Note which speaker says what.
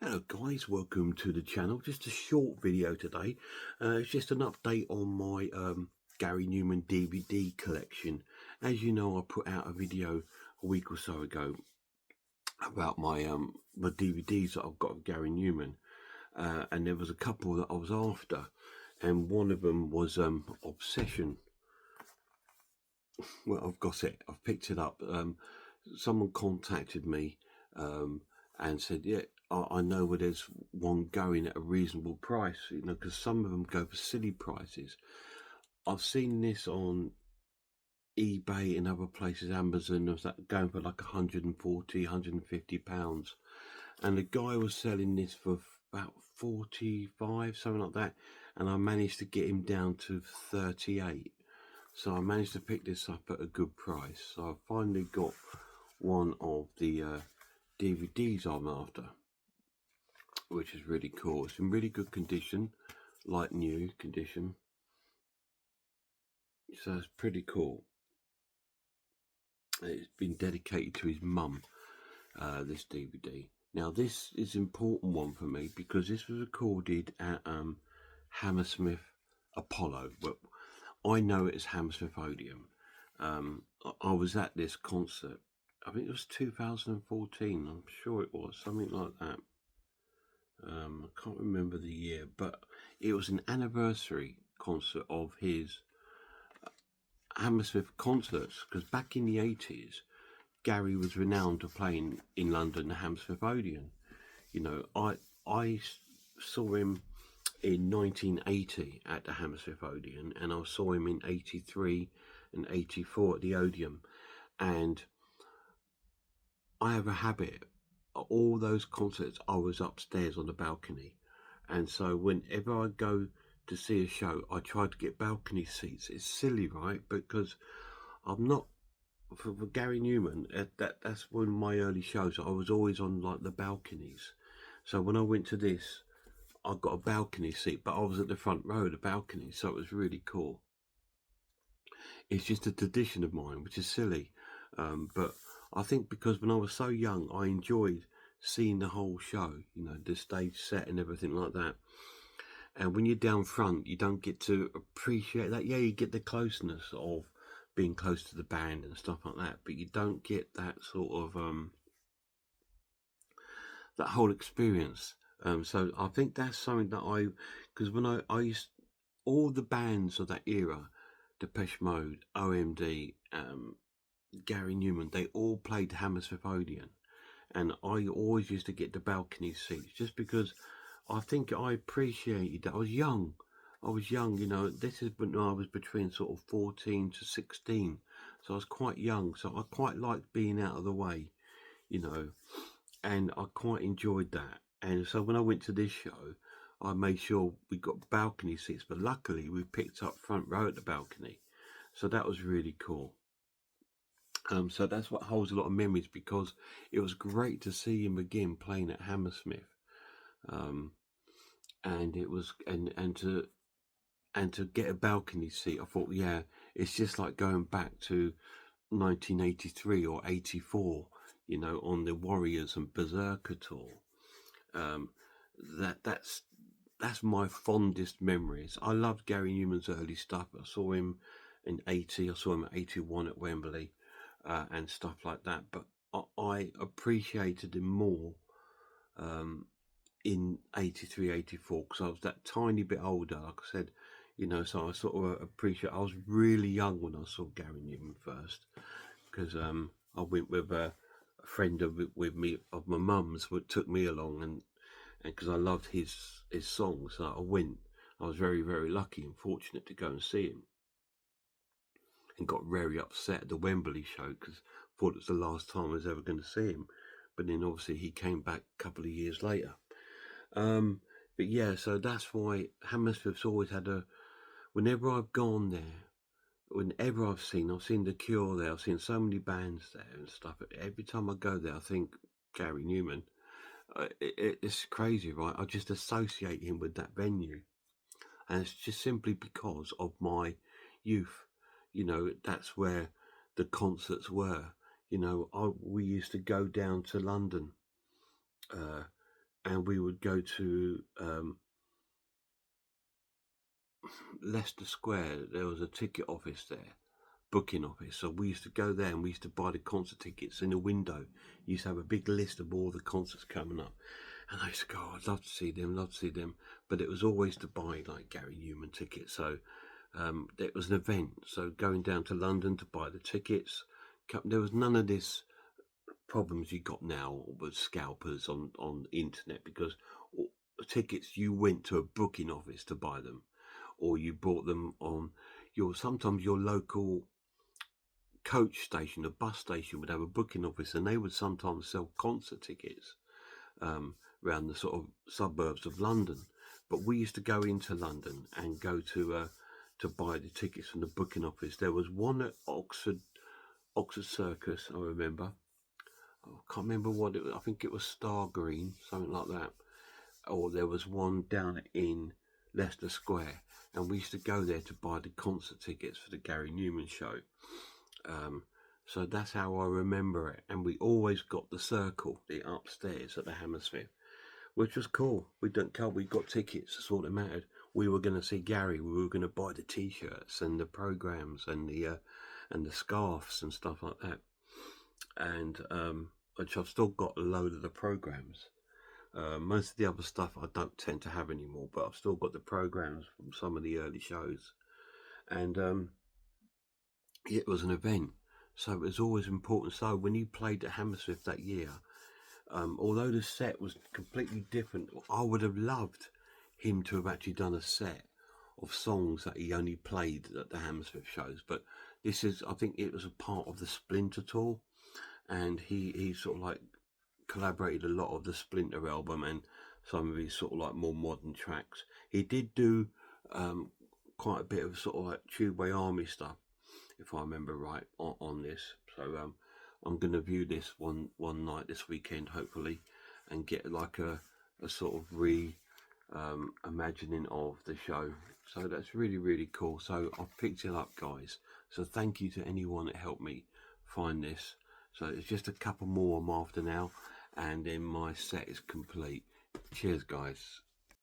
Speaker 1: Hello guys, welcome to the channel. Just a short video today. It's just an update on my Gary Numan DVD collection. As you know, I put out a video a week or so ago about my DVDs that I've got of Gary Numan, and there was a couple that I was after, and one of them was Obsession. Well, I've got it. I've picked it up. Someone contacted me and said, yeah, I know where there's one going at a reasonable price, you know, because some of them go for silly prices. I've seen this on eBay and other places, Amazon, of that going for like 140, 150 pounds. And the guy was selling this for about 45, something like that. And I managed to get him down to 38. So I managed to pick this up at a good price. So I finally got one of the DVDs I'm after, which is really cool. It's in really good condition, like new condition. So it's pretty cool. It's been dedicated to his mum, this DVD. Now this is an important one for me because this was recorded at Hammersmith Apollo. Well, I know it as Hammersmith Odeon. I was at this concert. I think it was 2014. I'm sure it was something like that. I can't remember the year, but it was an anniversary concert of his Hammersmith concerts, because back in the 80s, Gary was renowned for playing in London, the Hammersmith Odeon. You know, I saw him in 1980 at the Hammersmith Odeon, and I saw him in 83 and 84 at the Odeon. And I have a habit, all those concerts, I was upstairs on the balcony. And so whenever I go to see a show, I try to get balcony seats. It's silly, right? Because I'm not, for Gary Numan, that's one of my early shows. I was always on like the balconies. So when I went to this, I got a balcony seat, but I was at the front row of the balcony, so it was really cool. It's just a tradition of mine, which is silly. But I think because when I was so young, I enjoyed seeing the whole show, you know, the stage set and everything like that. And when you're down front, you don't get to appreciate that. Yeah, you get the closeness of being close to the band and stuff like that, but you don't get that sort of that whole experience. So I think that's something that because when I used, all the bands of that era, Depeche Mode, OMD, Gary Numan, they all played Hammersmith Odeon, and I always used to get the balcony seats just because I think I appreciated that. I was young, you know. This is when I was between sort of 14 to 16, so I was quite young. So I quite liked being out of the way, you know, and I quite enjoyed that. And so when I went to this show, I made sure we got balcony seats, but luckily we picked up front row at the balcony, so that was really cool. So that's what holds a lot of memories, because it was great to see him again playing at Hammersmith. And it was, and to get a balcony seat, I thought, yeah, it's just like going back to 1983 or 84, you know, on the Warriors and Berserker tour. That's my fondest memories. I loved Gary Numan's early stuff. I saw him in 80, I saw him at 81 at Wembley, and stuff like that. But I appreciated him more in 83, 84, because I was that tiny bit older, like I said, you know. So I sort of appreciate, I was really young when I saw Gary Numan first, because I went with a friend with me of my mum's, who took me along, and because I loved his songs, so I went. I was very, very lucky and fortunate to go and see him, and got very upset at the Wembley show because I thought it was the last time I was ever going to see him. But then obviously he came back a couple of years later. But yeah, so that's why Hammersmith's always had whenever I've gone there, whenever I've seen The Cure there, I've seen so many bands there and stuff. Every time I go there, I think Gary Numan. It's crazy, right? I just associate him with that venue, and it's just simply because of my youth. You know, that's where the concerts were. You know, we used to go down to London and we would go to Leicester Square. There was a ticket office there, booking office. So we used to go there and we used to buy the concert tickets in the window. You used to have a big list of all the concerts coming up. And I used to go, oh, I'd love to see them, love to see them. But it was always to buy like Gary Numan tickets. So it was an event. So going down to London to buy the tickets, there was none of this problems you got now with scalpers on the internet, because tickets, you went to a booking office to buy them, or you bought them on sometimes your local coach station, a bus station would have a booking office, and they would sometimes sell concert tickets around the sort of suburbs of London. But we used to go into London and go to buy the tickets from the booking office. There was one at Oxford Circus, I remember. I can't remember what it was. I think it was Star Green, something like that. Or there was one down in Leicester Square, and we used to go there to buy the concert tickets for the Gary Numan show. So that's how I remember it. And we always got the circle, the upstairs at the Hammersmith, which was cool. We got tickets. That's all that mattered. We were going to see Gary. We were going to buy the T-shirts and the programs and the scarves and stuff like that. And which I've still got a load of the programs. Most of the other stuff I don't tend to have anymore, but I've still got the programs from some of the early shows. And it was an event, so it was always important. So when you played at Hammersmith that year, although the set was completely different, I would have loved him to have actually done a set of songs that he only played at the Hammersmith shows. But this is, I think it was a part of the Splinter tour, and he sort of like collaborated a lot of the Splinter album and some of his sort of like more modern tracks. He did do quite a bit of sort of like Tubeway Army stuff, if I remember right, on this. So I'm going to view this one night this weekend, hopefully, and get like a sort of imagining of the show. So that's really, really cool. So I've picked it up, guys. So thank you to anyone that helped me find this. So it's just a couple more I'm after now, and then my set is complete. Cheers, guys.